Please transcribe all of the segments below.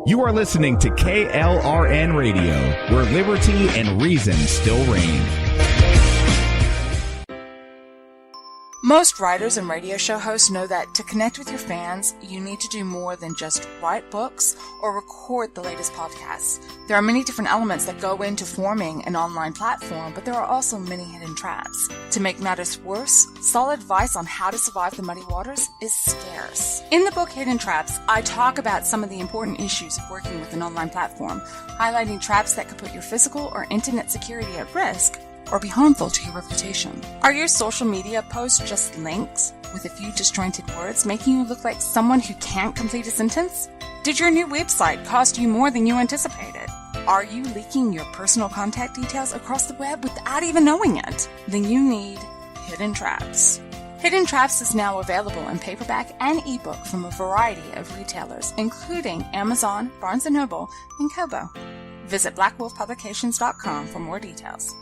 You are listening to KLRN Radio, where liberty and reason still reign. Most writers and radio show hosts know that to connect with your fans, you need to do more than just write books or record the latest podcasts. There are many different elements that go into forming an online platform, but there are also many hidden traps. To make matters worse, solid advice on how to survive the muddy waters is scarce. In the book Hidden Traps, I talk about some of the important issues of working with an online platform, highlighting traps that could put your physical or internet security at risk or be harmful to your reputation. Are your social media posts just links with a few disjointed words, making you look like someone who can't complete a sentence? Did your new website cost you more than you anticipated? Are you leaking your personal contact details across the web without even knowing it? Then you need Hidden Traps. Hidden Traps is now available in paperback and ebook from a variety of retailers, including Amazon, Barnes & Noble, and Kobo. Visit blackwolfpublications.com for more details.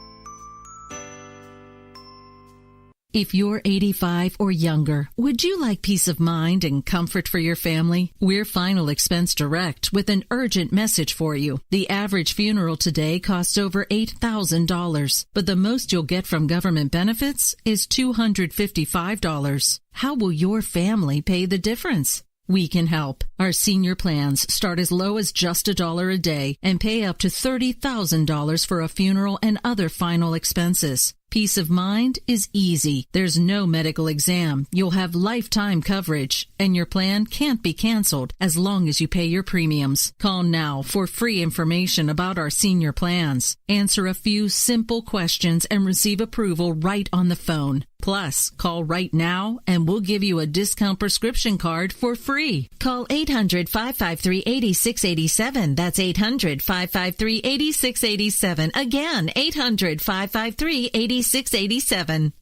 If you're 85 or younger, would you like peace of mind and comfort for your family? We're Final Expense Direct with an urgent message for you. The average funeral today costs over $8,000, but the most you'll get from government benefits is $255. How will your family pay the difference? We can help. Our senior plans start as low as just $1 a day and pay up to $30,000 for a funeral and other final expenses. Peace of mind is easy. There's no medical exam. You'll have lifetime coverage, and your plan can't be canceled as long as you pay your premiums. Call now for free information about our senior plans. Answer a few simple questions and receive approval right on the phone. Plus, call right now and we'll give you a discount prescription card for free. Call 800-553-8687. That's 800-553-8687. Again, 800-553-8687.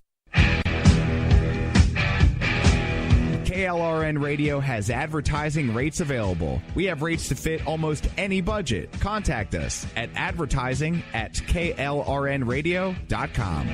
KLRN Radio has advertising rates available. We have rates to fit almost any budget. Contact us at advertising@klrnradio.com.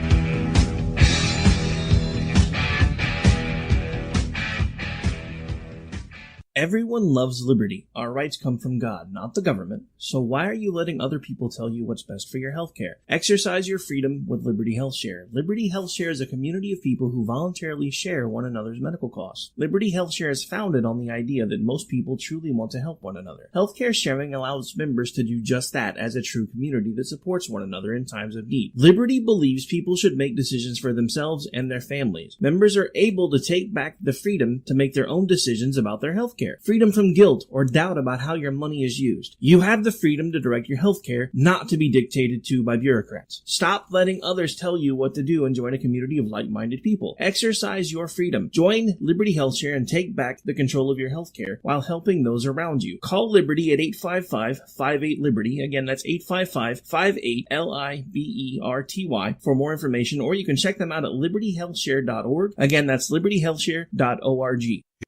Everyone loves liberty. Our rights come from God, not the government. So why are you letting other people tell you what's best for your health care? Exercise your freedom with Liberty Health Share. Liberty Health Share is a community of people who voluntarily share one another's medical costs. Liberty Health Share is founded on the idea that most people truly want to help one another. Healthcare sharing allows members to do just that as a true community that supports one another in times of need. Liberty believes people should make decisions for themselves and their families. Members are able to take back the freedom to make their own decisions about their health care. Freedom from guilt or doubt about how your money is used. You have the freedom to direct your health care, not to be dictated to by bureaucrats. Stop letting others tell you what to do and join a community of like-minded people. Exercise your freedom. Join Liberty Health Share and take back the control of your health care while helping those around you. Call Liberty at 855-58-LIBERTY. Again, that's 855-58-LIBERTY for more information, or you can check them out at libertyhealthshare.org. Again, that's libertyhealthshare.org.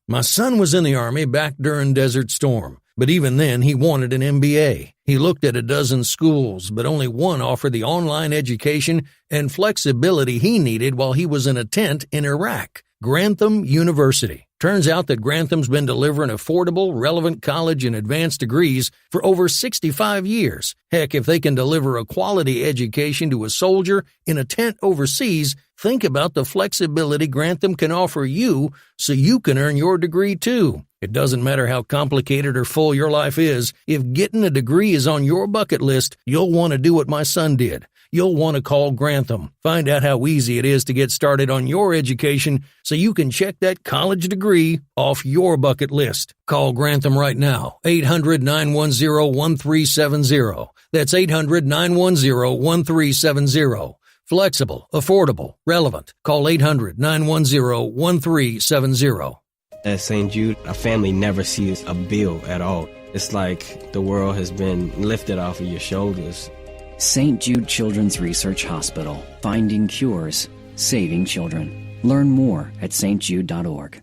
My son was in the Army back during Desert Storm, but even then he wanted an MBA. He looked at a dozen schools, but only one offered the online education and flexibility he needed while he was in a tent in Iraq. Grantham University. Turns out that Grantham's been delivering affordable, relevant college and advanced degrees for over 65 years. Heck, if they can deliver a quality education to a soldier in a tent overseas, think about the flexibility Grantham can offer you so you can earn your degree too. It doesn't matter how complicated or full your life is, if getting a degree is on your bucket list, you'll want to do what my son did. You'll want to call Grantham. Find out how easy it is to get started on your education so you can check that college degree off your bucket list. Call Grantham right now, 800-910-1370. That's 800-910-1370. Flexible, affordable, relevant. Call 800-910-1370. At St. Jude, a family never sees a bill at all. It's like the world has been lifted off of your shoulders. St. Jude Children's Research Hospital. Finding cures. Saving children. Learn more at stjude.org.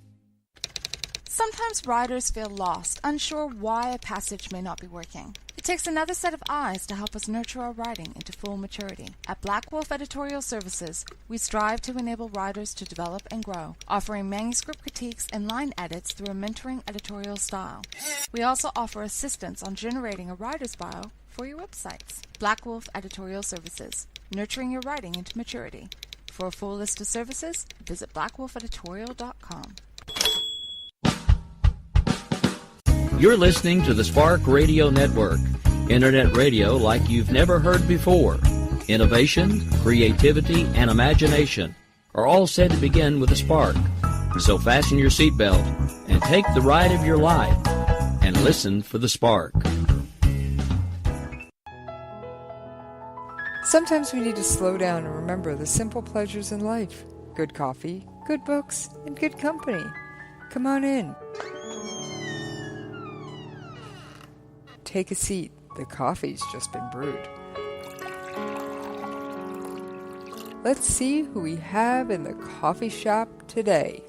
Sometimes writers feel lost, unsure why a passage may not be working. It takes another set of eyes to help us nurture our writing into full maturity. At Black Wolf Editorial Services, we strive to enable writers to develop and grow, offering manuscript critiques and line edits through a mentoring editorial style. We also offer assistance on generating a writer's bio for your websites. Black Wolf Editorial Services, nurturing your writing into maturity. For a full list of services, visit blackwolfeditorial.com. You're listening to the Spark Radio Network, internet radio like you've never heard before. Innovation, creativity, and imagination are all said to begin with a spark. So fasten your seatbelt and take the ride of your life and listen for the spark. Sometimes we need to slow down and remember the simple pleasures in life. Good coffee, good books, and good company. Come on in. Take a seat. The coffee's just been brewed. Let's see who we have in the coffee shop today.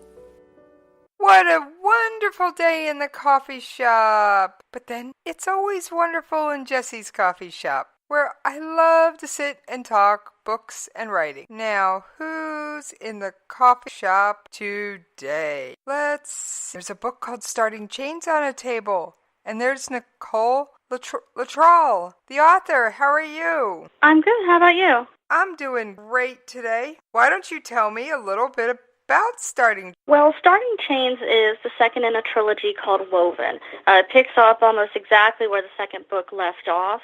What a wonderful day in the coffee shop! But then it's always wonderful in Jessie's coffee shop, where I love to sit and talk books and writing. Now, who's in the coffee shop today? There's a book called Starting Chains on a table. And there's Nicole Luttrell, the author. How are you? I'm good. How about you? I'm doing great today. Why don't you tell me a little bit about Starting? Well, Starting Chains is the second in a trilogy called Woven. It picks up almost exactly where the second book left off.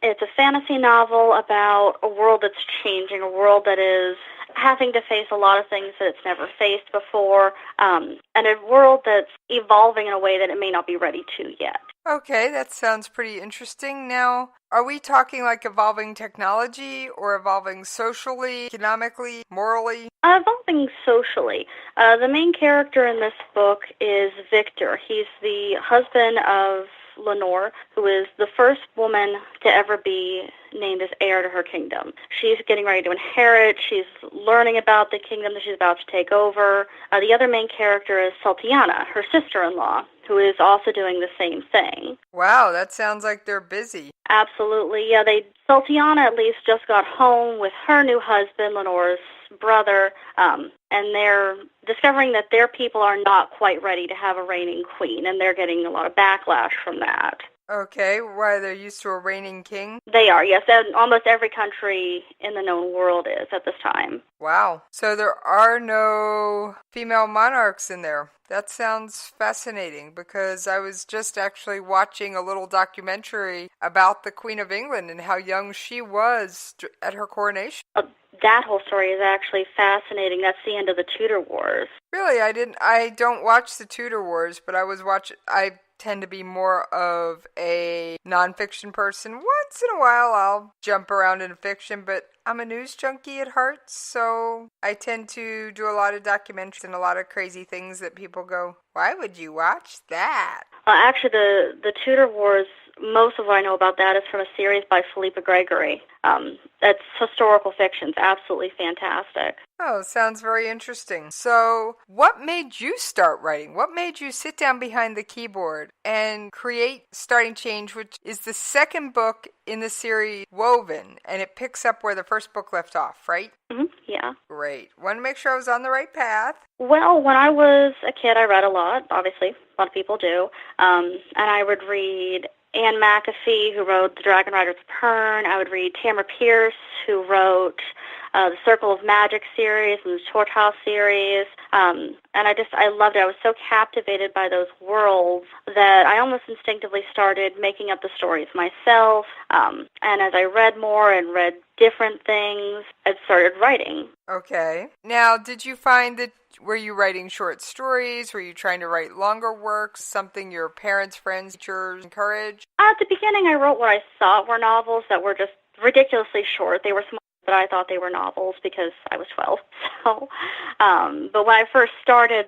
It's a fantasy novel about a world that's changing, a world that is having to face a lot of things that it's never faced before, and a world that's evolving in a way that it may not be ready to yet. Okay, that sounds pretty interesting. Now, are we talking like evolving technology or evolving socially, economically, morally? Evolving socially. The main character in this book is Victor. He's the husband of Lenore, who is the first woman to ever be named as heir to her kingdom. She's getting ready to inherit. She's learning about the kingdom that she's about to take over. The other main character is Sultiana, her sister-in-law, who is also doing the same thing. Wow, that sounds like they're busy. Absolutely. Yeah, Sultiana at least just got home with her new husband, Lenore's brother, and they're discovering that their people are not quite ready to have a reigning queen, and they're getting a lot of backlash from that. Okay, why, they're used to a reigning king? They are, yes, and almost every country in the known world is at this time. Wow, so there are no female monarchs in there. That sounds fascinating, because I was just actually watching a little documentary about the Queen of England and how young she was at her coronation. That whole story is actually fascinating. That's the end of the Tudor Wars. Really, I don't watch the Tudor Wars, but I tend to be more of a nonfiction person. Once in a while, I'll jump around in fiction, but I'm a news junkie at heart, so I tend to do a lot of documentaries and a lot of crazy things that people go, why would you watch that? Actually, the Tudor Wars, most of what I know about that is from a series by Philippa Gregory. That's historical fiction. It's absolutely fantastic. Oh, sounds very interesting. So, what made you start writing? What made you sit down behind the keyboard and create Starting Change, which is the second book in the series Woven, and it picks up where the first book left off, right? Mm-hmm, yeah. Great. Want to make sure I was on the right path. Well, when I was a kid, I read a lot, obviously. A lot of people do. And I would read Anne McAfee, who wrote The Dragon Riders of Pern. I would read Tamara Pierce, who wrote the Circle of Magic series and the Tortoise series. And I loved it. I was so captivated by those worlds that I almost instinctively started making up the stories myself. And as I read more and read different things, I started writing. Okay. Now, did you find that, were you writing short stories? Were you trying to write longer works, something your parents, friends, teachers encouraged? At the beginning, I wrote what I thought were novels that were just ridiculously short. They were small, but I thought they were novels because I was 12. So, but when I first started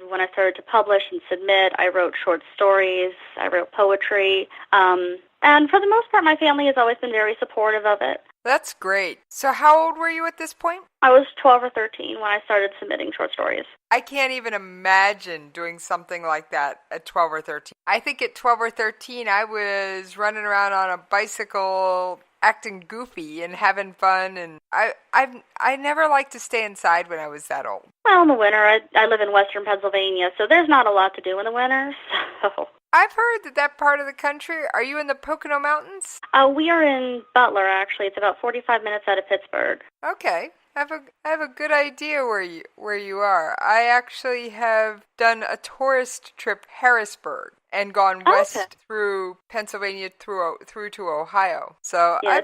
when I started to publish and submit, I wrote short stories, I wrote poetry, and for the most part, my family has always been very supportive of it. That's great. So how old were you at this point? I was 12 or 13 when I started submitting short stories. I can't even imagine doing something like that at 12 or 13. I think at 12 or 13 I was running around on a bicycle acting goofy and having fun, and I never liked to stay inside when I was that old. Well, in the winter, I live in western Pennsylvania, so there's not a lot to do in the winter, so... I've heard that part of the country, are you in the Pocono Mountains? We are in Butler, actually. It's about 45 minutes out of Pittsburgh. Okay. I have a good idea where you are. I actually have done a tourist trip Harrisburg and gone west through Pennsylvania through to Ohio. So yeah,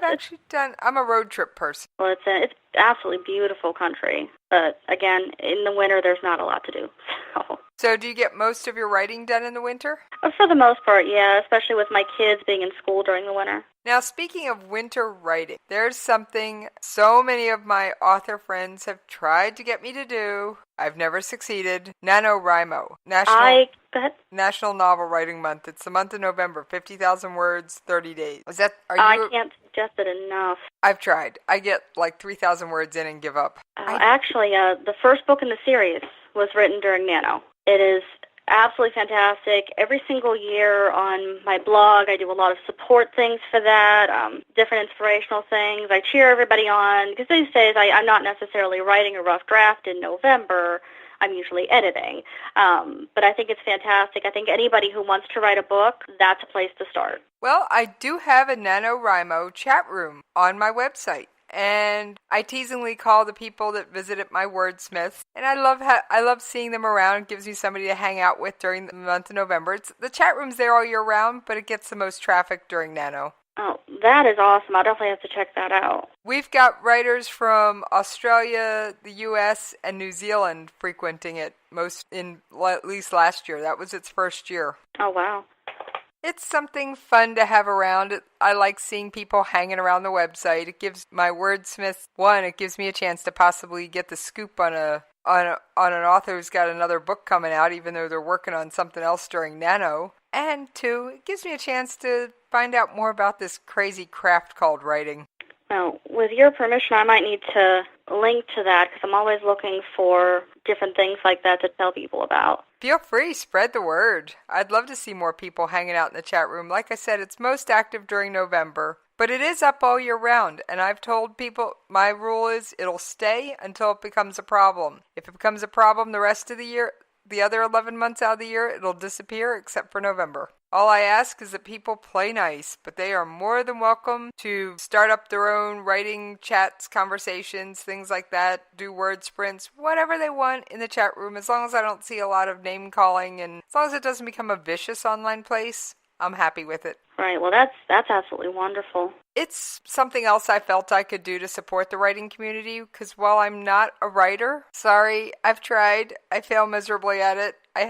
I'm a road trip person. Well, it's absolutely beautiful country. But again, in the winter, there's not a lot to do. So do you get most of your writing done in the winter? For the most part, yeah, especially with my kids being in school during the winter. Now, speaking of winter writing, there's something so many of my author friends have tried to get me to do. I've never succeeded. NaNoWriMo, National Novel Writing Month. It's the month of November, 50,000 words, 30 days. I can't suggest it enough. I've tried. I get like 3,000 words in and give up. Actually, the first book in the series was written during Nano. It is absolutely fantastic. Every single year on my blog, I do a lot of support things for that, different inspirational things. I cheer everybody on, because these days I'm not necessarily writing a rough draft in November. I'm usually editing. But I think it's fantastic. I think anybody who wants to write a book, that's a place to start. Well, I do have a NaNoWriMo chat room on my website. And I teasingly call the people that visited my wordsmiths, and I love seeing them around. It gives me somebody to hang out with during the month of November. The chat room's there all year round, but it gets the most traffic during Nano. Oh, that is awesome. I'll definitely have to check that out. We've got writers from Australia, the U.S., and New Zealand frequenting it, at least last year. That was its first year. Oh, wow. It's something fun to have around. I like seeing people hanging around the website. It gives my wordsmiths, it gives me a chance to possibly get the scoop on an author who's got another book coming out, even though they're working on something else during Nano. And two, it gives me a chance to find out more about this crazy craft called writing. Now, with your permission, I might need to link to that, because I'm always looking for different things like that to tell people about. Feel free, spread the word. I'd love to see more people hanging out in the chat room. Like I said, it's most active during November, but it is up all year round, and I've told people my rule is it'll stay until it becomes a problem. If it becomes a problem the rest of the year, the other 11 months out of the year, it'll disappear except for November. All I ask is that people play nice, but they are more than welcome to start up their own writing chats, conversations, things like that, do word sprints, whatever they want in the chat room, as long as I don't see a lot of name calling, and as long as it doesn't become a vicious online place, I'm happy with it. Right, well that's absolutely wonderful. It's something else I felt I could do to support the writing community, because while I'm not a writer, sorry, I've tried, I fail miserably at it. I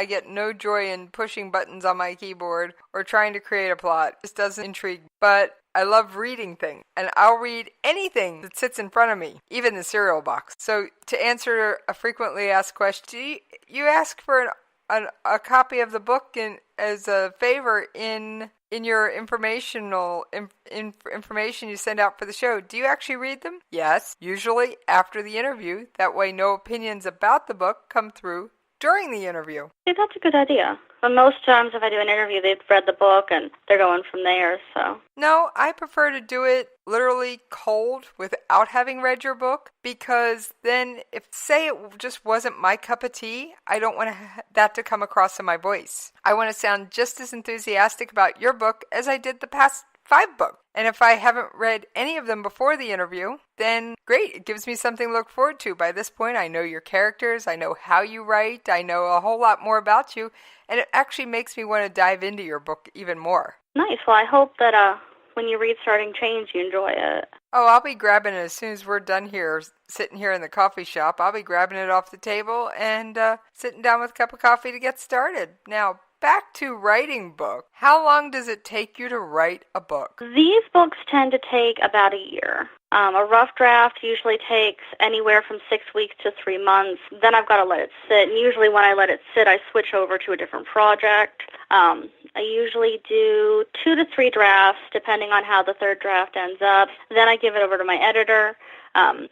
get no joy in pushing buttons on my keyboard or trying to create a plot. It just doesn't intrigue. But I love reading things, and I'll read anything that sits in front of me, even the cereal box. So to answer a frequently asked question, you ask for a copy of the book as a favor in your information you send out for the show. Do you actually read them? Yes, usually after the interview. That way no opinions about the book come through during the interview. Hey, that's a good idea. But most times if I do an interview, they've read the book and they're going from there, so. No, I prefer to do it literally cold without having read your book, because then if, say, it just wasn't my cup of tea, I don't want that to come across in my voice. I want to sound just as enthusiastic about your book as I did the past 5 books. And if I haven't read any of them before the interview, then great, it gives me something to look forward to. By this point, I know your characters, I know how you write, I know a whole lot more about you, and it actually makes me want to dive into your book even more. Nice. Well, I hope that when you read Starting Change, you enjoy it. Oh, I'll be grabbing it as soon as we're done here, sitting here in the coffee shop. I'll be grabbing it off the table and sitting down with a cup of coffee to get started. Now, back to writing book. How long does it take you to write a book? These books tend to take about a year. A rough draft usually takes anywhere from 6 weeks to 3 months. Then I've got to let it sit. And usually when I let it sit, I switch over to a different project. I usually do 2 to 3 drafts, depending on how the third draft ends up. Then I give it over to my editor,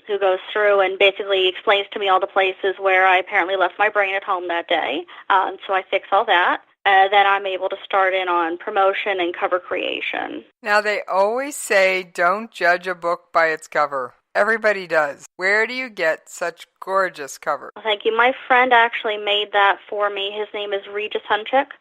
who goes through and basically explains to me all the places where I apparently left my brain at home that day. So I fix all that. Then I'm able to start in on promotion and cover creation. Now, they always say don't judge a book by its cover. Everybody does. Where do you get such gorgeous cover? Thank you. My friend actually made that for me. His name is Regis Hunchik.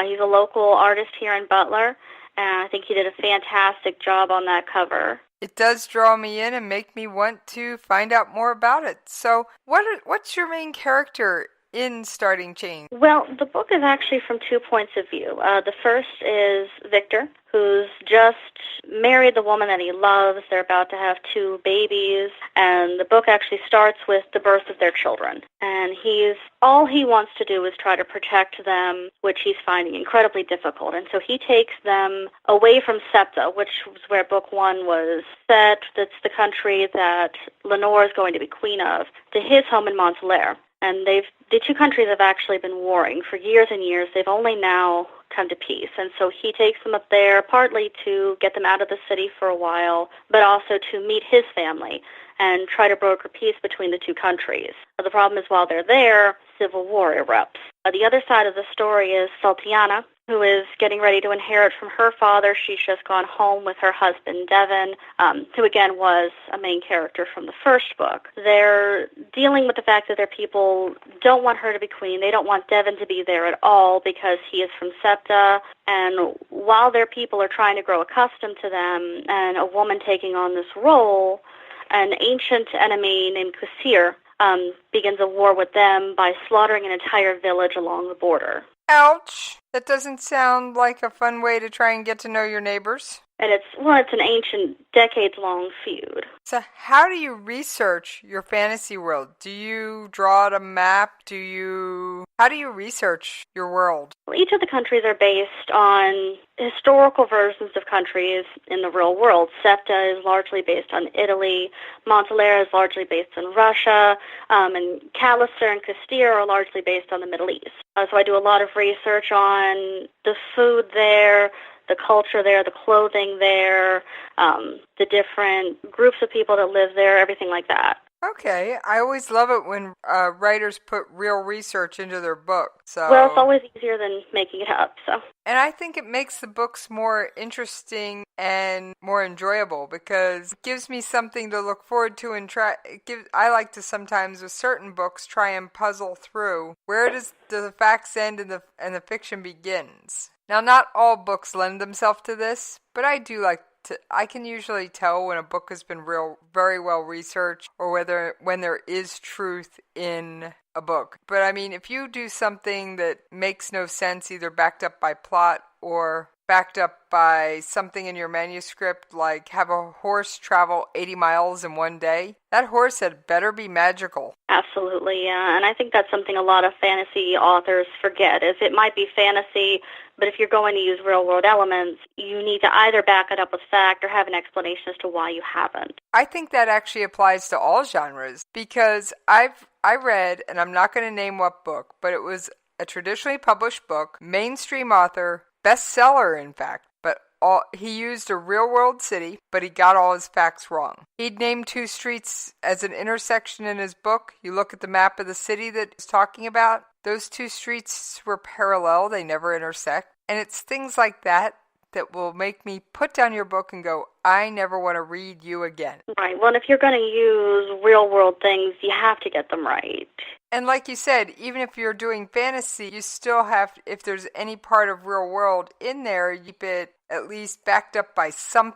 He's a local artist here in Butler, and I think he did a fantastic job on that cover. It does draw me in and make me want to find out more about it. So what's your main character in Starting Change? Well, the book is actually from 2 points of view. The first is Victor, who's just married the woman that he loves. They're about to have 2 babies, and the book actually starts with the birth of their children. And all he wants to do is try to protect them, which he's finding incredibly difficult. And so he takes them away from Septa, which was where book 1 was set. That's the country that Lenore is going to be queen of, to his home in Montelair. And the 2 countries have actually been warring for years and years. They've only now come to peace. And so he takes them up there partly to get them out of the city for a while, but also to meet his family and try to broker peace between the 2 countries. The problem is while they're there, civil war erupts. The other side of the story is Sultiana, who is getting ready to inherit from her father. She's just gone home with her husband, Devon, who again was a main character from the first book. They're dealing with the fact that their people don't want her to be queen. They don't want Devon to be there at all because he is from Septa. And while their people are trying to grow accustomed to them and a woman taking on this role, an ancient enemy named Kussier begins a war with them by slaughtering an entire village along the border. Ouch! That doesn't sound like a fun way to try and get to know your neighbors. And it's an ancient, decades-long feud. So how do you research your fantasy world? Do you draw out a map? How do you research your world? Well, each of the countries are based on historical versions of countries in the real world. Septa is largely based on Italy. Montelair is largely based on Russia. And Calistar and Kussier are largely based on the Middle East. So I do a lot of research on the food there, the culture there, the clothing there, the different groups of people that live there, everything like that. Okay. I always love it when writers put real research into their book. Well, it's always easier than making it up. And I think it makes the books more interesting and more enjoyable because it gives me something to look forward to and try. I like to sometimes with certain books try and puzzle through where does the facts end and the fiction begins. Now, not all books lend themselves to this, but I do like to. I can usually tell when a book has been very well researched, or when there is truth in a book. But I mean, if you do something that makes no sense, either backed up by plot or backed up by something in your manuscript, like have a horse travel 80 miles in one day, that horse had better be magical. Absolutely, yeah. And I think that's something a lot of fantasy authors forget, is it might be fantasy, but if you're going to use real-world elements, you need to either back it up with fact or have an explanation as to why you haven't. I think that actually applies to all genres, because I read, and I'm not going to name what book, but it was a traditionally published book, mainstream author, bestseller in fact, but he used a real-world city, but he got all his facts wrong. He'd named 2 streets as an intersection in his book. You look at the map of the city that he's talking about, those 2 streets were parallel, they never intersect. And it's things like that will make me put down your book and go, I never want to read you again. Right. Well, and if you're going to use real-world things, you have to get them right. And like you said, even if you're doing fantasy, you still have, if there's any part of real world in there, you keep it at least backed up by some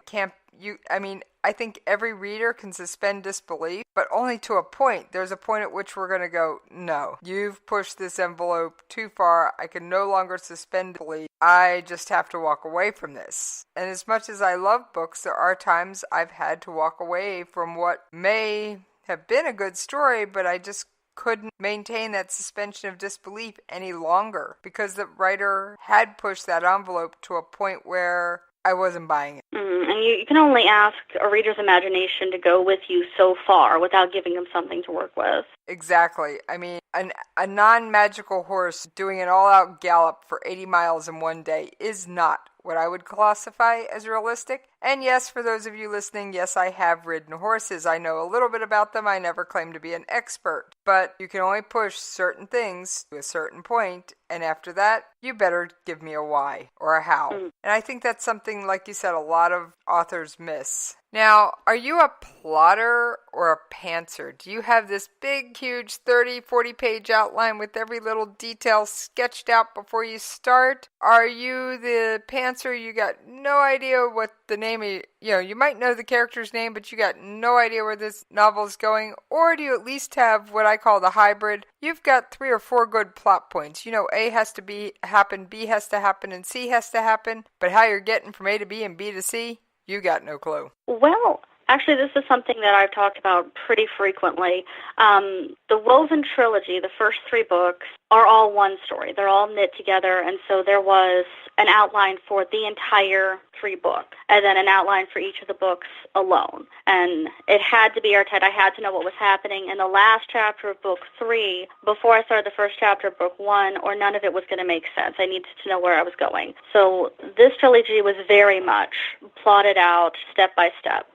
I think every reader can suspend disbelief, but only to a point. There's a point at which we're going to go, no, you've pushed this envelope too far. I can no longer suspend disbelief. I just have to walk away from this. And as much as I love books, there are times I've had to walk away from what may have been a good story, but I just couldn't maintain that suspension of disbelief any longer because the writer had pushed that envelope to a point where I wasn't buying it. And you can only ask a reader's imagination to go with you so far without giving them something to work with. Exactly. I mean, a non-magical horse doing an all-out gallop for 80 miles in one day is not what I would classify as realistic. And yes, for those of you listening, yes, I have ridden horses. I know a little bit about them. I never claim to be an expert. But you can only push certain things to a certain point, and after that, you better give me a why or a how. And I think that's something, like you said, a lot of authors miss. Now, are you a plotter or a pantser? Do you have this big, huge 30, 40-page outline with every little detail sketched out before you start? Are you the pantser? You got no idea what the name of, you might know the character's name, but you got no idea where this novel is going? Or do you at least have what I call the hybrid? You've got 3 or 4 good plot points. A has to happen, B has to happen, and C has to happen. But how you're getting from A to B and B to C, you got no clue. Well, actually, this is something that I've talked about pretty frequently. The Woven Trilogy, the first 3 books, are all one story. They're all knit together, and so there was an outline for the entire 3 books, and then an outline for each of the books alone. And it had to be airtight. I had to know what was happening in the last chapter of book 3 before I started the first chapter of book 1, or none of it was going to make sense. I needed to know where I was going. So this trilogy was very much plotted out step by step.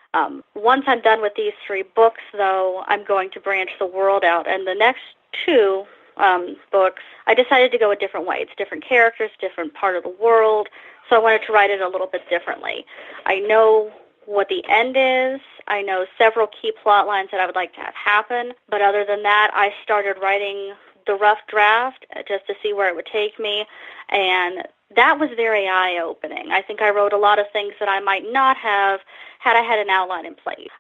Once I'm done with these 3 books, though, I'm going to branch the world out. And the next 2 books, I decided to go a different way. It's different characters, different part of the world, so I wanted to write it a little bit differently. I know what the end is. I know several key plot lines that I would like to have happen, but other than that, I started writing the rough draft just to see where it would take me, and that was very eye-opening. I think I wrote a lot of things that I might not have had I had an outline in place.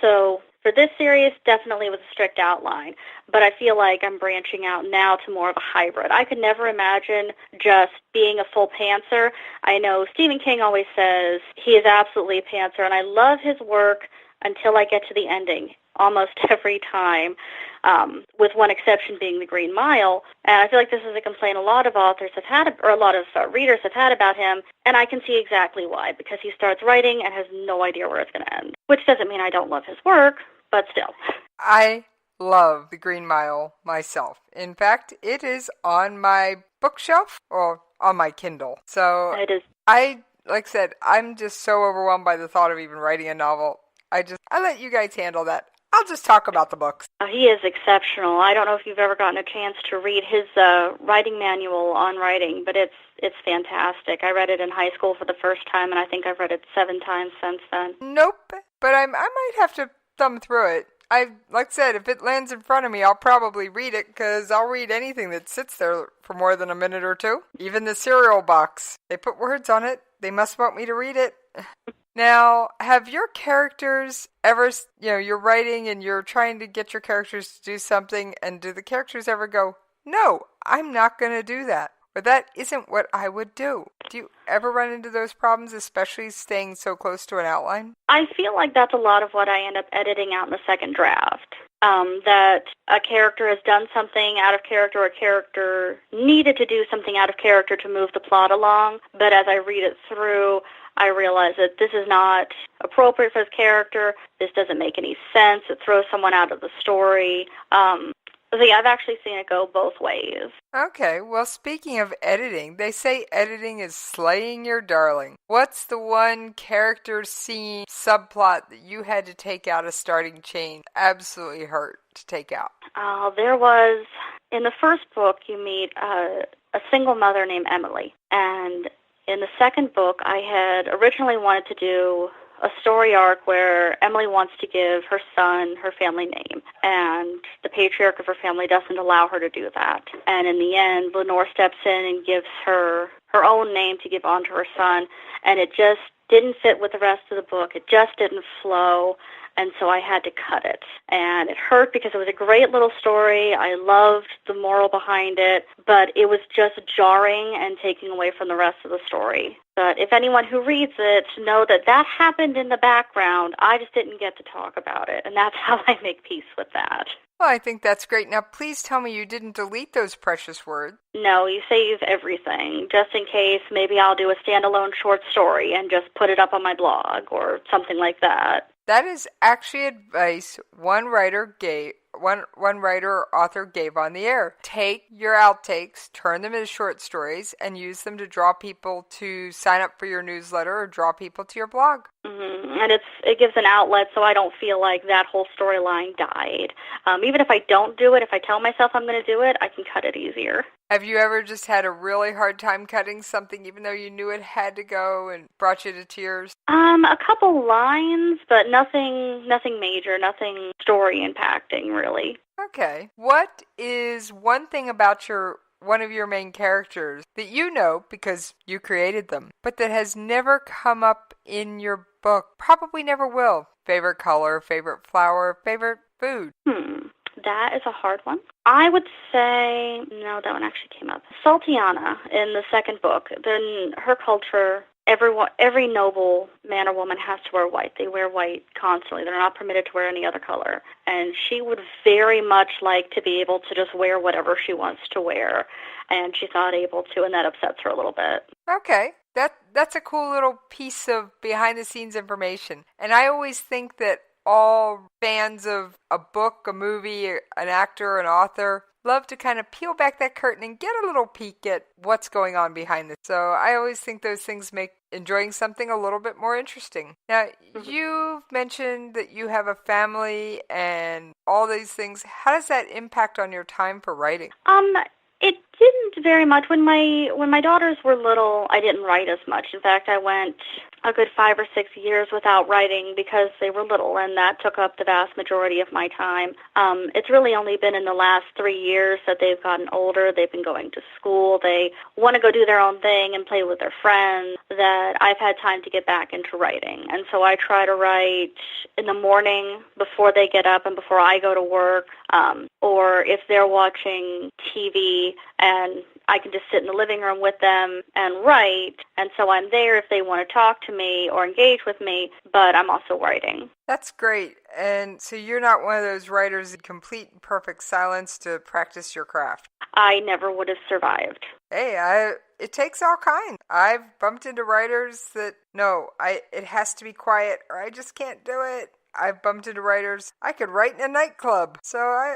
So for this series, definitely was a strict outline, but I feel like I'm branching out now to more of a hybrid. I could never imagine just being a full pantser. I know Stephen King always says he is absolutely a pantser, and I love his work until I get to the ending, almost every time, with one exception being The Green Mile. And I feel like this is a complaint a lot of authors have had, or a lot of readers have had about him, and I can see exactly why, because he starts writing and has no idea where it's going to end, which doesn't mean I don't love his work, but still. I love The Green Mile myself. In fact, it is on my bookshelf or on my Kindle. So it is. Like I said, I'm just so overwhelmed by the thought of even writing a novel. I let you guys handle that. I'll just talk about the books. He is exceptional. I don't know if you've ever gotten a chance to read his writing manual on writing, but it's fantastic. I read it in high school for the first time, and I think I've read it 7 times since then. Nope, but I might have to thumb through it. Like I said, if it lands in front of me, I'll probably read it, because I'll read anything that sits there for more than a minute or two. Even the cereal box. They put words on it. They must want me to read it. Now, have your characters ever, you're writing and you're trying to get your characters to do something, and do the characters ever go, no, I'm not going to do that, or that isn't what I would do? Do you ever run into those problems, especially staying so close to an outline? I feel like that's a lot of what I end up editing out in the second draft. That a character has done something out of character, or a character needed to do something out of character to move the plot along, but as I read it through, I realize that this is not appropriate for his character. This doesn't make any sense. It throws someone out of the story. So yeah, I've actually seen it go both ways. Okay, well, speaking of editing, they say editing is slaying your darling. What's the one character, scene, subplot that you had to take out of Starting Chain? Absolutely hurt to take out. There was, in the first book, you meet a single mother named Emily, and in the second book, I had originally wanted to do a story arc where Emily wants to give her son her family name, and the patriarch of her family doesn't allow her to do that. And in the end, Lenore steps in and gives her own name to give on to her son, and it just didn't fit with the rest of the book. It just didn't flow, and so I had to cut it. And it hurt because it was a great little story. I loved the moral behind it, but it was just jarring and taking away from the rest of the story. But if anyone who reads it know that happened in the background, I just didn't get to talk about it, and that's how I make peace with that. Well, I think that's great. Now, please tell me you didn't delete those precious words. No, you save everything, just in case maybe I'll do a standalone short story and just put it up on my blog or something like that. That is actually advice one writer or author gave on the air. Take your outtakes, turn them into short stories, and use them to draw people to sign up for your newsletter or draw people to your blog. Mm-hmm. And it gives an outlet so I don't feel like that whole storyline died. Even if I don't do it, if I tell myself I'm going to do it, I can cut it easier. Have you ever just had a really hard time cutting something even though you knew it had to go and brought you to tears? A couple lines, but nothing major, nothing story impacting really. Okay. What is one thing about one of your main characters that you know because you created them, but that has never come up in your book? Probably never will. Favorite color, favorite flower, favorite food? That is a hard one. I would say, no, that one actually came up. Sultiana in the second book. Then her culture, every noble man or woman has to wear white. They wear white constantly. They're not permitted to wear any other color. And she would very much like to be able to just wear whatever she wants to wear. And she's not able to, and that upsets her a little bit. Okay. That's a cool little piece of behind-the-scenes information. And I always think that all fans of a book, a movie, an actor, an author love to kind of peel back that curtain and get a little peek at what's going on behind it. So I always think those things make enjoying something a little bit more interesting. Now, you've mentioned that you have a family and all these things. How does that impact on your time for writing? It didn't very much. When my daughters were little, I didn't write as much. In fact, I went a good 5 or 6 years without writing because they were little, and that took up the vast majority of my time. It's really only been in the last 3 years that they've gotten older. They've been going to school. They want to go do their own thing and play with their friends, that I've had time to get back into writing. And so I try to write in the morning before they get up and before I go to work, or if they're watching TV and I can just sit in the living room with them and write, and so I'm there if they want to talk to me or engage with me, but I'm also writing. That's great. And so you're not one of those writers in complete and perfect silence to practice your craft? I never would have survived. Hey, it takes all kinds. I've bumped into writers that, no, it has to be quiet or I just can't do it. I've bumped into writers, I could write in a nightclub. So I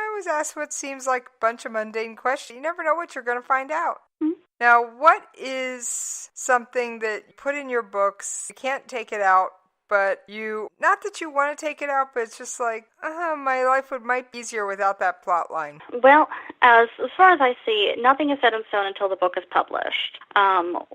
always ask what seems like a bunch of mundane questions. You never know what you're going to find out. Mm-hmm. Now, what is something that you put in your books, you can't take it out, but not that you want to take it out, but it's just like, my life might be easier without that plot line? Well, as far as I see, nothing is set in stone until the book is published.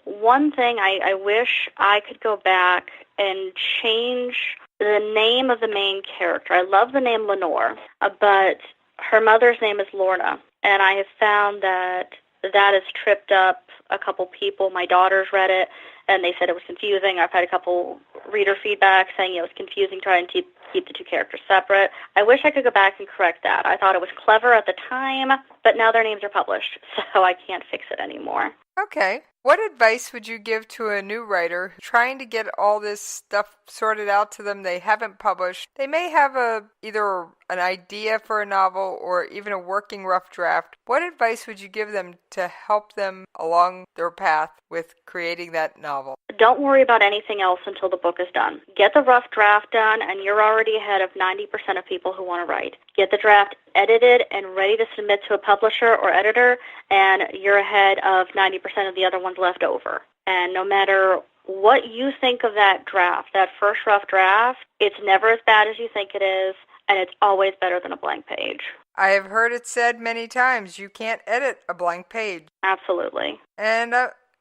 One thing I wish I could go back and change the name of the main character. I love the name Lenore, but her mother's name is Lorna, and I have found that has tripped up a couple people. My daughters read it, and they said it was confusing. I've had a couple reader feedback saying it was confusing trying to keep the two characters separate. I wish I could go back and correct that. I thought it was clever at the time, but now their names are published, so I can't fix it anymore. Okay. What advice would you give to a new writer trying to get all this stuff sorted out to them they haven't published? They may have either an idea for a novel or even a working rough draft. What advice would you give them to help them along their path with creating that novel? Don't worry about anything else until the book is done. Get the rough draft done, and you're already ahead of 90% of people who want to write. Get the draft edited and ready to submit to a publisher or editor, and you're ahead of 90% of the other ones left over. And no matter what you think of that draft, that first rough draft, it's never as bad as you think it is, and it's always better than a blank page. I have heard it said many times, you can't edit a blank page. Absolutely. And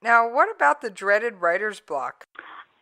now, what about the dreaded writer's block?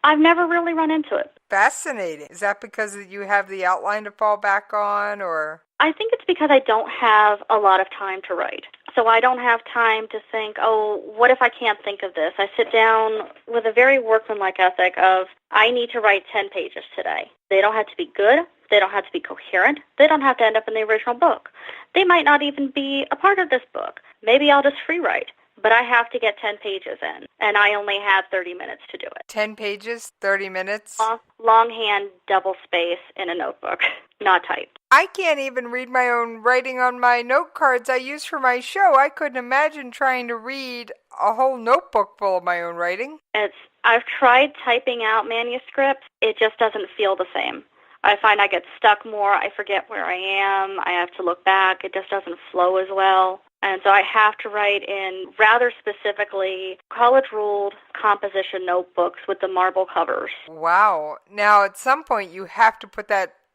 I've never really run into it. Fascinating. Is that because you have the outline to fall back on, or? I think it's because I don't have a lot of time to write. So I don't have time to think, what if I can't think of this? I sit down with a very workmanlike ethic of, I need to write 10 pages today. They don't have to be good. They don't have to be coherent. They don't have to end up in the original book. They might not even be a part of this book. Maybe I'll just free write. But I have to get 10 pages in, and I only have 30 minutes to do it. 10 pages, 30 minutes? Longhand, double space in a notebook, not typed. I can't even read my own writing on my note cards I use for my show. I couldn't imagine trying to read a whole notebook full of my own writing. I've tried typing out manuscripts. It just doesn't feel the same. I find I get stuck more. I forget where I am. I have to look back. It just doesn't flow as well. And so I have to write in rather specifically college-ruled composition notebooks with the marble covers. Wow. Now, at some point, you have to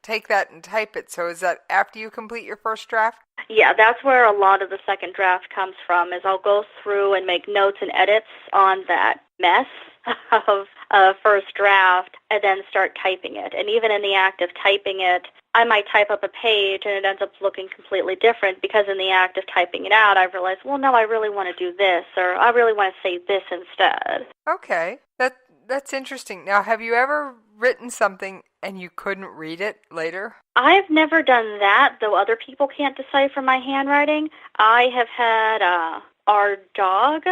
take that and type it. So is that after you complete your first draft? Yeah, that's where a lot of the second draft comes from, is I'll go through and make notes and edits on that mess of first draft and then start typing it. And even in the act of typing it, I might type up a page and it ends up looking completely different because in the act of typing it out, I realize, well, no, I really want to do this, or I really want to say this instead. Okay, that's interesting. Now, have you ever written something and you couldn't read it later? I've never done that, though other people can't decipher my handwriting. I have had our dog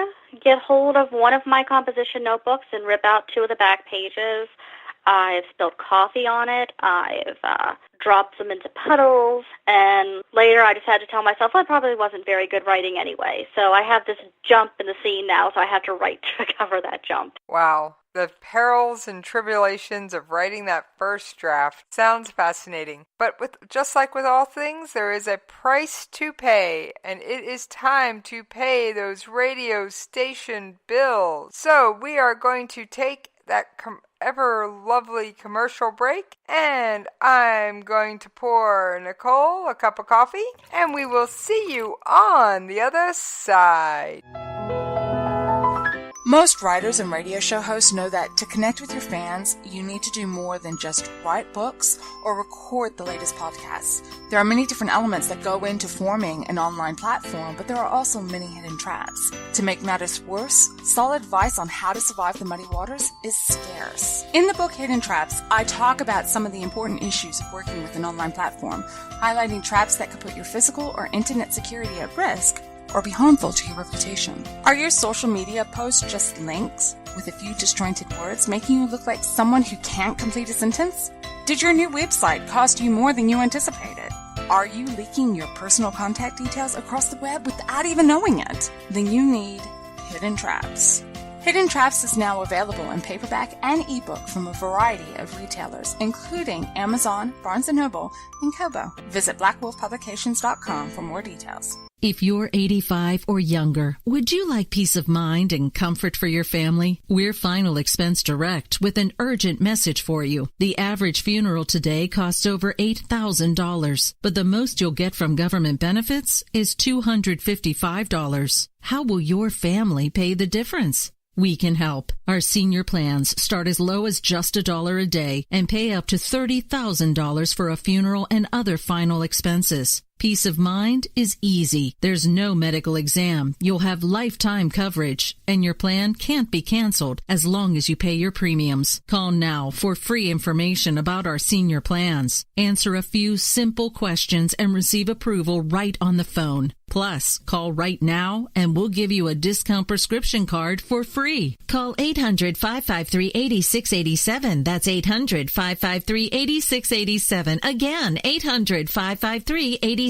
get hold of one of my composition notebooks and rip out 2 of the back pages. I've spilled coffee on it. I've dropped them into puddles. And later I just had to tell myself, well, it probably wasn't very good writing anyway. So I have this jump in the scene now, so I have to write to cover that jump. Wow. The perils and tribulations of writing that first draft sounds fascinating. But just like with all things, there is a price to pay, and it is time to pay those radio station bills. So we are going to take that ever lovely commercial break, and I'm going to pour Nicole a cup of coffee, and we will see you on the other side. Most writers and radio show hosts know that to connect with your fans, you need to do more than just write books or record the latest podcasts. There are many different elements that go into forming an online platform, but there are also many hidden traps. To make matters worse, solid advice on how to survive the muddy waters is scarce. In the book Hidden Traps, I talk about some of the important issues of working with an online platform, highlighting traps that could put your physical or internet security at risk or be harmful to your reputation. Are your social media posts just links with a few disjointed words, making you look like someone who can't complete a sentence? Did your new website cost you more than you anticipated? Are you leaking your personal contact details across the web without even knowing it? Then you need Hidden Traps. Hidden Traps is now available in paperback and ebook from a variety of retailers, including Amazon, Barnes & Noble, and Kobo. Visit blackwolfpublications.com for more details. If you're 85 or younger, would you like peace of mind and comfort for your family? We're Final Expense Direct with an urgent message for you. The average funeral today costs over $8,000, but the most you'll get from government benefits is $255. How will your family pay the difference? We can help. Our senior plans start as low as just $1 a day and pay up to $30,000 for a funeral and other final expenses. Peace of mind is easy. There's no medical exam. You'll have lifetime coverage, and your plan can't be canceled as long as you pay your premiums. Call now for free information about our senior plans. Answer a few simple questions and receive approval right on the phone. Plus, call right now and we'll give you a discount prescription card for free. Call 800-553-8687. That's 800-553-8687. Again, 800-553-8687.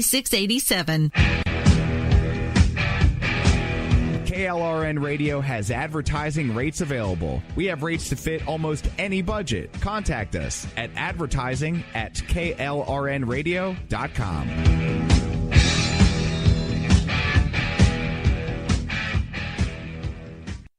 KLRN Radio has advertising rates available. We have rates to fit almost any budget. Contact us at advertising@klrnradio.com.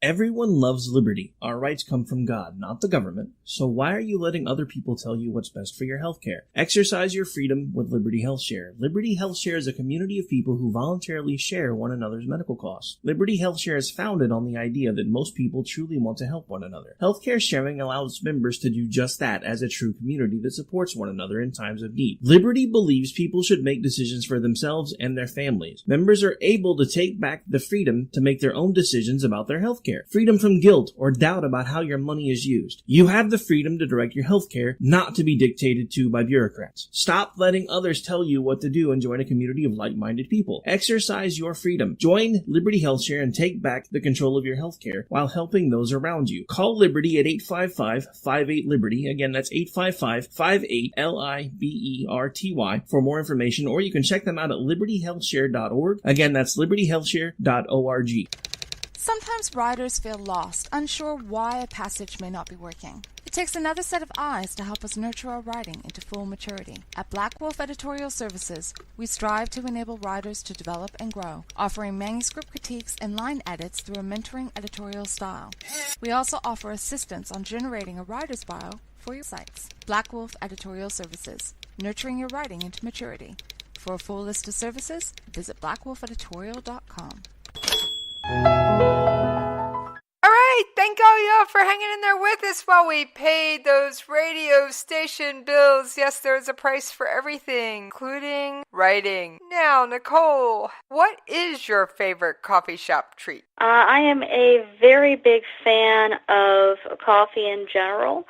Everyone loves liberty. Our rights come from God, not the government. So why are you letting other people tell you what's best for your healthcare? Exercise your freedom with Liberty Health Share. Liberty Health Share is a community of people who voluntarily share one another's medical costs. Liberty Health Share is founded on the idea that most people truly want to help one another. Healthcare sharing allows members to do just that as a true community that supports one another in times of need. Liberty believes people should make decisions for themselves and their families. Members are able to take back the freedom to make their own decisions about their healthcare. healthcare, freedom from guilt or doubt about how your money is used. You have the freedom to direct your healthcare, not to be dictated to by bureaucrats. Stop letting others tell you what to do and join a community of like-minded people. Exercise your freedom. Join Liberty HealthShare and take back the control of your healthcare while helping those around you. Call Liberty at 855-58-LIBERTY. Again, that's 855-58-LIBERTY for more information, or you can check them out at libertyhealthshare.org. Again, that's libertyhealthshare.org. Sometimes riders feel lost, unsure why a passage may not be working. It takes another set of eyes to help us nurture our writing into full maturity. At Black Wolf Editorial Services, we strive to enable writers to develop and grow, offering manuscript critiques and line edits through a mentoring editorial style. We also offer assistance on generating a writer's bio for your sites. Black Wolf Editorial Services, nurturing your writing into maturity. For a full list of services, visit blackwolfeditorial.com. All right, thank all y'all for hanging in there with us while we paid those radio station bills. Yes, there's a price for everything, including writing. Now, Nicole, what is your favorite coffee shop treat? I am a very big fan of coffee in general.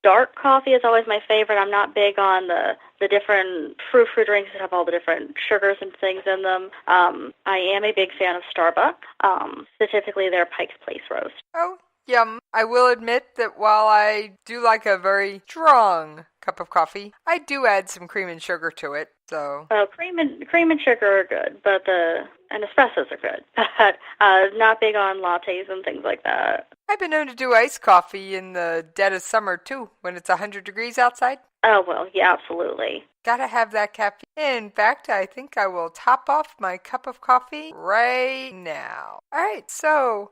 Dark coffee is always my favorite. I'm not big on the different frou-frou drinks that have all the different sugars and things in them. I am a big fan of Starbucks, specifically their Pike's Place roast. Oh, yum. I will admit that while I do like a very strong cup of coffee, I do add some cream and sugar to it. So cream and sugar are good, and espressos are good. But not big on lattes and things like that. I've been known to do iced coffee in the dead of summer, too, when it's 100 degrees outside. Oh, well, yeah, absolutely. Gotta have that caffeine. In fact, I think I will top off my cup of coffee right now. All right, so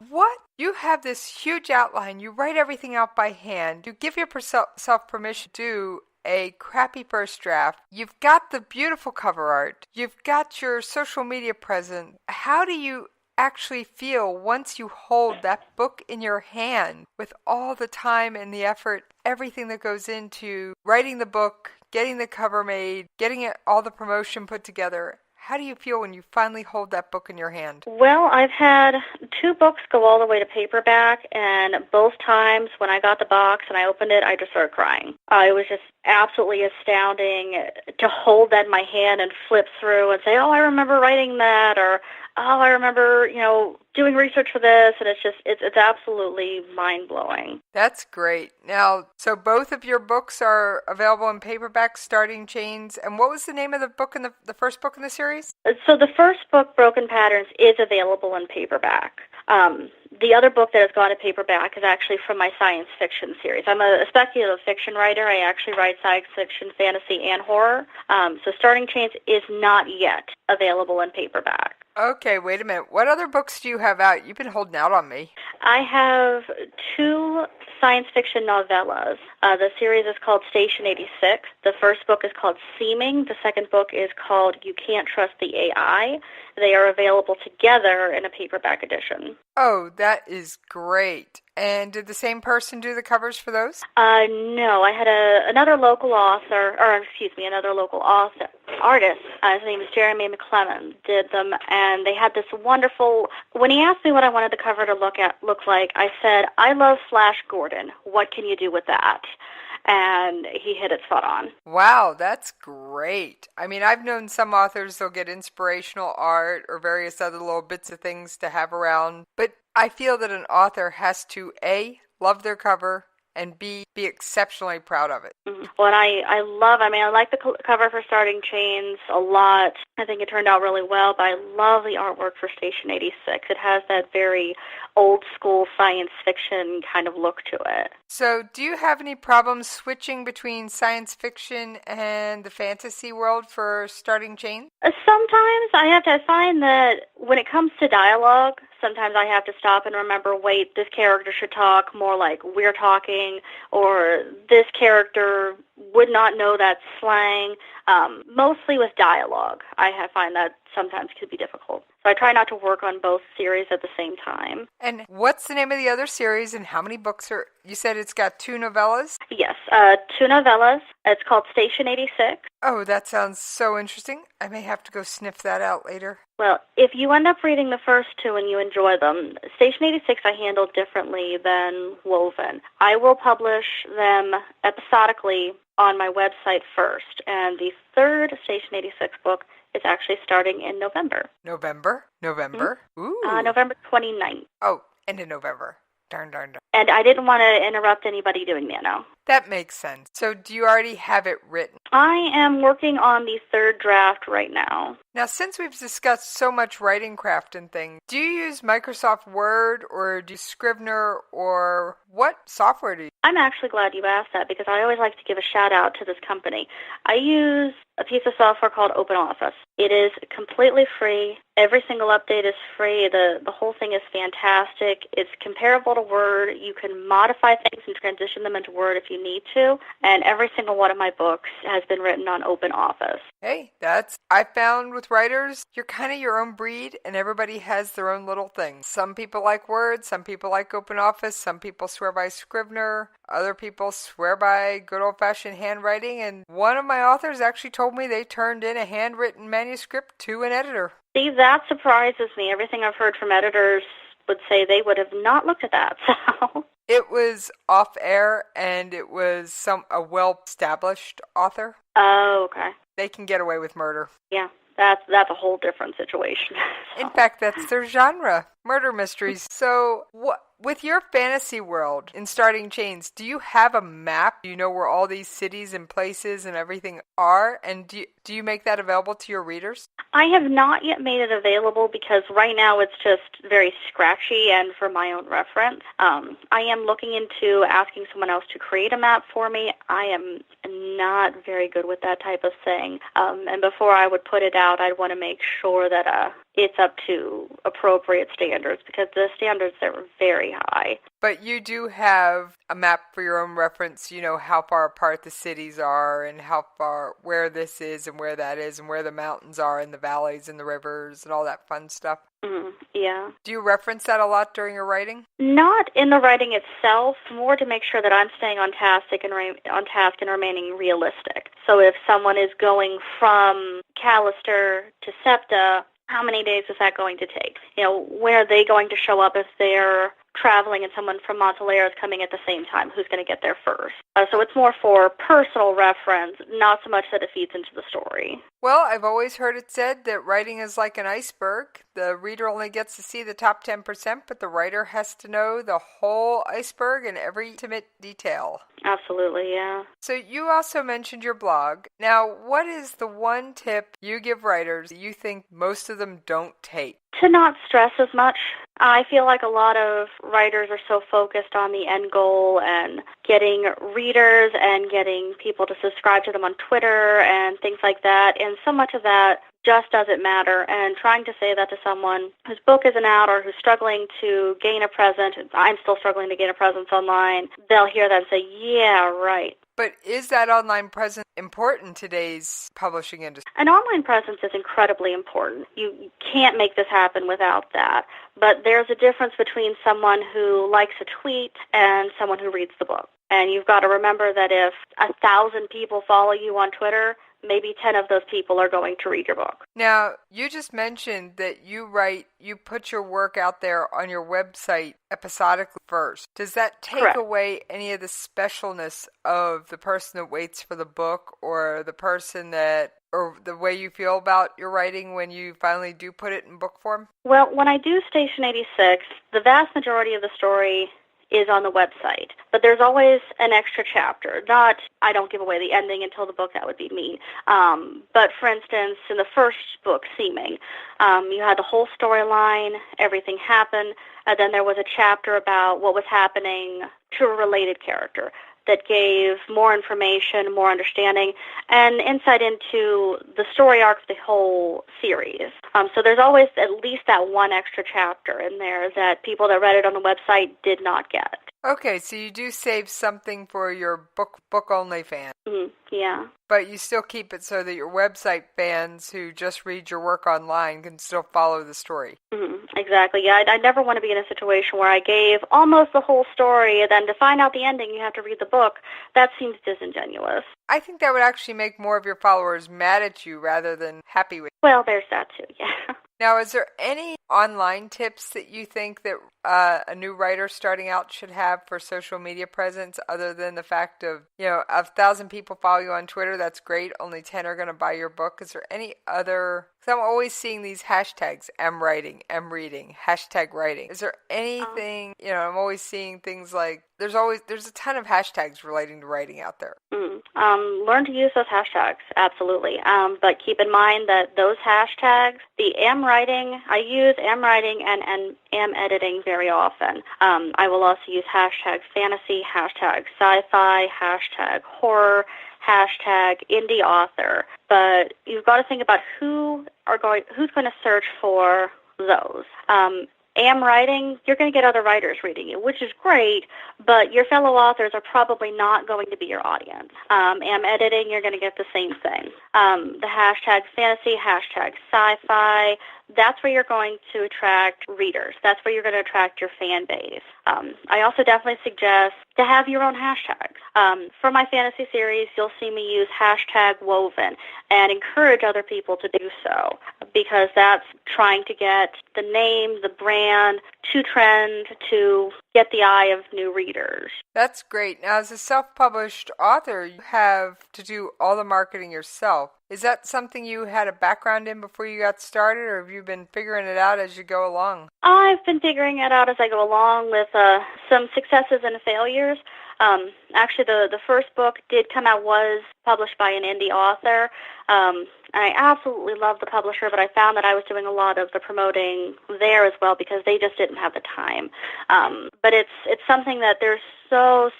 you have this huge outline. You write everything out by hand. You give yourself permission to do a crappy first draft. You've got the beautiful cover art. You've got your social media presence. How do you actually feel once you hold that book in your hand with all the time and the effort, everything that goes into writing the book, getting the cover made, getting all the promotion put together? How do you feel when you finally hold that book in your hand? Well, I've had 2 books go all the way to paperback, and both times when I got the box and I opened it, I just started crying. It was just absolutely astounding to hold that in my hand and flip through and say, oh, I remember writing that, or oh, I remember, doing research for this, and it's absolutely mind-blowing. That's great. Now, so both of your books are available in paperback, Starting Chains, and what was the name of the book in the first book in the series? So the first book, Broken Patterns, is available in paperback. The other book that has gone to paperback is actually from my science fiction series. I'm a speculative fiction writer. I actually write science fiction, fantasy, and horror. So Starting Chains is not yet available in paperback. Okay, wait a minute. What other books do you have out? You've been holding out on me. I have 2 science fiction novellas. The series is called Station 86. The first book is called Seeming. The second book is called You Can't Trust the AI. They are available together in a paperback edition. Oh, that is great. And did the same person do the covers for those? No, I had another local artist. His name is Jeremy McClellan, did them, and they had this wonderful. When he asked me what I wanted the cover to look like, I said, "I love Flash Gordon. What can you do with that?" And he hit it spot on. Wow, that's great. I mean, I've known some authors, they'll get inspirational art or various other little bits of things to have around, but I feel that an author has to, A, love their cover, and B, be exceptionally proud of it. Mm-hmm. Well, and I like the cover for Starting Chains a lot. I think it turned out really well, but I love the artwork for Station 86. It has that very old school science fiction kind of look to it. So do you have any problems switching between science fiction and the fantasy world for Starting Chains? Sometimes I find that when it comes to dialogue, sometimes I have to stop and remember, wait, this character should talk more like we're talking, or this character would not know that slang. Mostly with dialogue, I find that sometimes could be difficult. So I try not to work on both series at the same time. And what's the name of the other series, and how many books are... You said it's got 2 novellas? Yes. 2 novellas. It's called Station 86. Oh, that sounds so interesting. I may have to go sniff that out later. Well, if you end up reading the first 2 and you enjoy them, Station 86 I handle differently than Woven. I will publish them episodically on my website first, and the third Station 86 book is actually starting in November. November? Mm-hmm. Ooh. November 29th. Oh, end of November. Darn. And I didn't want to interrupt anybody doing Nano. That makes sense. So do you already have it written? I am working on the third draft right now. Now, since we've discussed so much writing craft and things, do you use Microsoft Word or do you Scrivener or what software do you use? I'm actually glad you asked that because I always like to give a shout out to this company. I use a piece of software called OpenOffice. It is completely free. Every single update is free. The whole thing is fantastic. It's comparable to Word. You can modify things and transition them into Word if you need to. And every single one of my books has been written on OpenOffice. Hey, I found with writers, you're kind of your own breed and everybody has their own little thing. Some people like Word, some people like OpenOffice, some people swear by Scrivener, other people swear by good old-fashioned handwriting, and one of my authors actually told me they turned in a handwritten manuscript to an editor. See, that surprises me. Everything I've heard from editors would say they would have not looked at that, so... It was off-air, and it was a well-established author. Oh, okay. They can get away with murder. Yeah, that's a whole different situation. In fact, that's their genre, murder mysteries. So, with your fantasy world in Starting Chains, do you have a map? Do you know where all these cities and places and everything are? And do you make that available to your readers? I have not yet made it available because right now it's just very scratchy and for my own reference. I am looking into asking someone else to create a map for me. I am not very good with that type of thing. And before I would put it out, I'd want to make sure that it's up to appropriate standards because the standards are very high. But you do have a map for your own reference. You know how far apart the cities are and where this is and where that is and where the mountains are and the valleys and the rivers and all that fun stuff. Yeah. Do you reference that a lot during your writing? Not in the writing itself, more to make sure that I'm staying on task and remaining realistic. So if someone is going from Calistar to Septa, how many days is that going to take? When are they going to show up if they're traveling and someone from Montelair is coming at the same time? Who's going to get there first? So it's more for personal reference, not so much that it feeds into the story. Well, I've always heard it said that writing is like an iceberg. The reader only gets to see the top 10%, but the writer has to know the whole iceberg and every intimate detail. Absolutely, yeah. So you also mentioned your blog. Now, what is the one tip you give writers that you think most of them don't take? To not stress as much. I feel like a lot of writers are so focused on the end goal and getting readers and getting people to subscribe to them on Twitter and things like that, and so much of that just doesn't matter. And trying to say that to someone whose book isn't out or who's struggling to gain a presence, I'm still struggling to gain a presence online, they'll hear that and say, yeah, right. But is that online presence important in today's publishing industry? An online presence is incredibly important. You can't make this happen without that. But there's a difference between someone who likes a tweet and someone who reads the book. And you've got to remember that if 1,000 people follow you on Twitter, maybe 10 of those people are going to read your book. Now, you just mentioned that you put your work out there on your website episodically first. Does that take away any of the specialness of the person that waits for the book or the person or the way you feel about your writing when you finally do put it in book form? Well, when I do Station 86, the vast majority of the story is on the website. But there's always an extra chapter. I don't give away the ending until the book, that would be mean. But for instance, in the first book, Seeming, you had the whole storyline, everything happened, and then there was a chapter about what was happening to a related character that gave more information, more understanding, and insight into the story arc of the whole series. So there's always at least that one extra chapter in there that people that read it on the website did not get. Okay, so you do save something for your book-only fans. Yeah. But you still keep it so that your website fans who just read your work online can still follow the story. Exactly. Yeah, I never want to be in a situation where I gave almost the whole story, and then to find out the ending, you have to read the book. That seems disingenuous. I think that would actually make more of your followers mad at you rather than happy with you. Well, there's that too, yeah. Now, is there any online tips that you think that a new writer starting out should have for social media presence other than the fact of, 1,000 people follow you on Twitter, that's great, only 10 are going to buy your book. Is there any other, because I'm always seeing these hashtags, M writing, M reading, hashtag writing. Is there anything, I'm always seeing things like, there's a ton of hashtags relating to writing out there. Learn to use those hashtags, absolutely. But keep in mind that those hashtags, the M writing, I use M writing and M editing very often. I will also use hashtag fantasy, hashtag sci-fi, hashtag horror, hashtag indie author. But you've got to think about who's going to search for those. Am writing, you're going to get other writers reading you, which is great, but your fellow authors are probably not going to be your audience. Am editing, you're going to get the same thing. The hashtag fantasy, hashtag sci-fi, that's where you're going to attract readers. That's where you're going to attract your fan base. I also definitely suggest to have your own hashtags. For my fantasy series, you'll see me use hashtag woven and encourage other people to do so, because that's trying to get the name, the brand, to trend, to get the eye of new readers. That's great. Now, as a self-published author, you have to do all the marketing yourself. Is that something you had a background in before you got started, or have you been figuring it out as you go along? I've been figuring it out as I go along with some successes and failures. Actually, the first book did come out, was published by an indie author. I absolutely love the publisher, but I found that I was doing a lot of the promoting there as well because they just didn't have the time. But it's something that there's so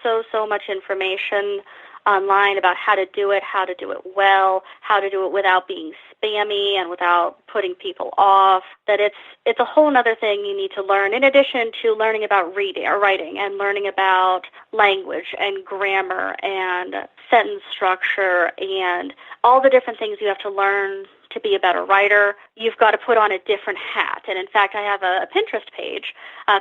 much information online about how to do it well, how to do it without being spammy and without putting people off, that it's a whole other thing you need to learn, in addition to learning about reading or writing and learning about language and grammar and sentence structure and all the different things you have to learn to be a better writer. You've got to put on a different hat. And in fact, I have a Pinterest page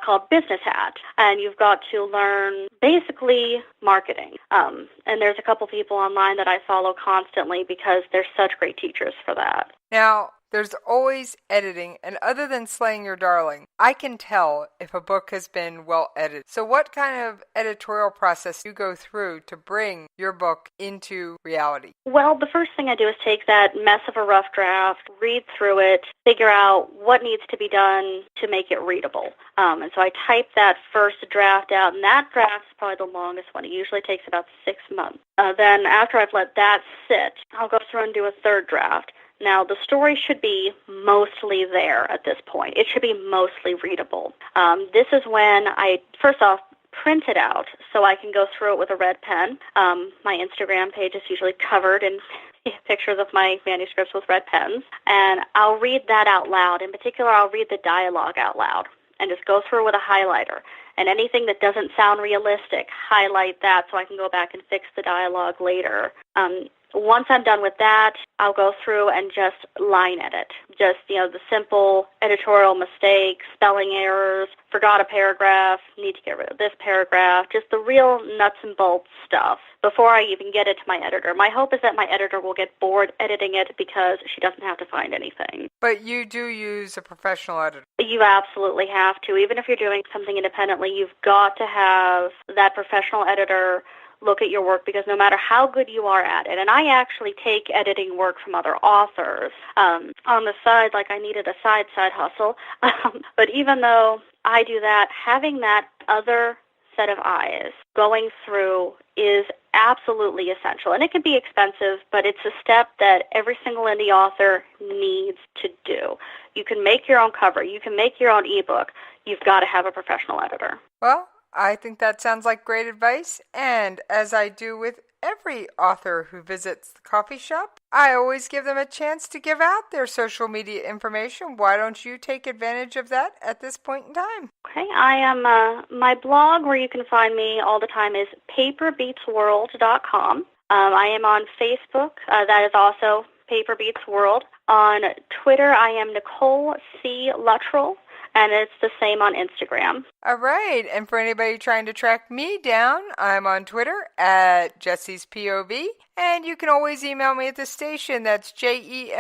called Business Hat, and you've got to learn basically marketing. And there's a couple people online that I follow constantly because they're such great teachers for that. Now, there's always editing, and other than slaying your darling, I can tell if a book has been well edited. So what kind of editorial process do you go through to bring your book into reality? Well, the first thing I do is take that mess of a rough draft, read through it, figure out what needs to be done to make it readable. And so I type that first draft out, and that draft is probably the longest one. It usually takes about 6 months. Then after I've let that sit, I'll go through and do a third draft. Now, the story should be mostly there at this point. It should be mostly readable. This is when I, first off, print it out so I can go through it with a red pen. My Instagram page is usually covered in pictures of my manuscripts with red pens, and I'll read that out loud. In particular, I'll read the dialogue out loud and just go through with a highlighter. And anything that doesn't sound realistic, highlight that so I can go back and fix the dialogue later. Once I'm done with that, I'll go through and just line edit. Just, the simple editorial mistakes, spelling errors, forgot a paragraph, need to get rid of this paragraph, just the real nuts and bolts stuff before I even get it to my editor. My hope is that my editor will get bored editing it because she doesn't have to find anything. But you do use a professional editor. You absolutely have to. Even if you're doing something independently, you've got to have that professional editor look at your work, because no matter how good you are at it, and I actually take editing work from other authors on the side, like I needed a side hustle, but even though I do that, having that other set of eyes going through is absolutely essential. And it can be expensive, but it's a step that every single indie author needs to do. You can make your own cover. You can make your own ebook. You've got to have a professional editor. Well, I think that sounds like great advice, and as I do with every author who visits the coffee shop, I always give them a chance to give out their social media information. Why don't you take advantage of that at this point in time? Okay, I am, my blog where you can find me all the time is paperbeatsworld.com. I am on Facebook. That is also Paper Beats World. On Twitter, I am Nicole C. Luttrell, and it's the same on Instagram. All right, and for anybody trying to track me down, I'm on Twitter at Jessie's POV, and you can always email me at the station. That's JESSIE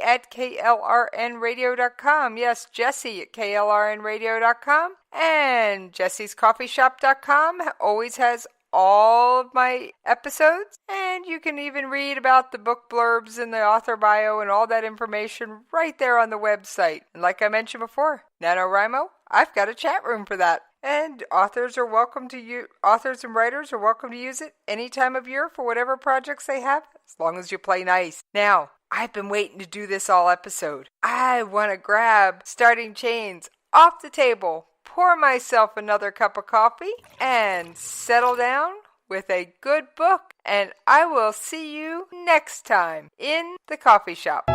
at klrnradio.com. Yes, Jessie at klrnradio.com. And jessiescoffeeshop.com always has all of my episodes, and you can even read about the book blurbs and the author bio and all that information right there on the website. And like I mentioned before, NaNoWriMo, I've got a chat room for that. And authors and writers are welcome to use it any time of year for whatever projects they have, as long as you play nice. Now, I've been waiting to do this all episode. I want to grab Starting Chains off the table, pour myself another cup of coffee, and settle down with a good book. And I will see you next time in the coffee shop.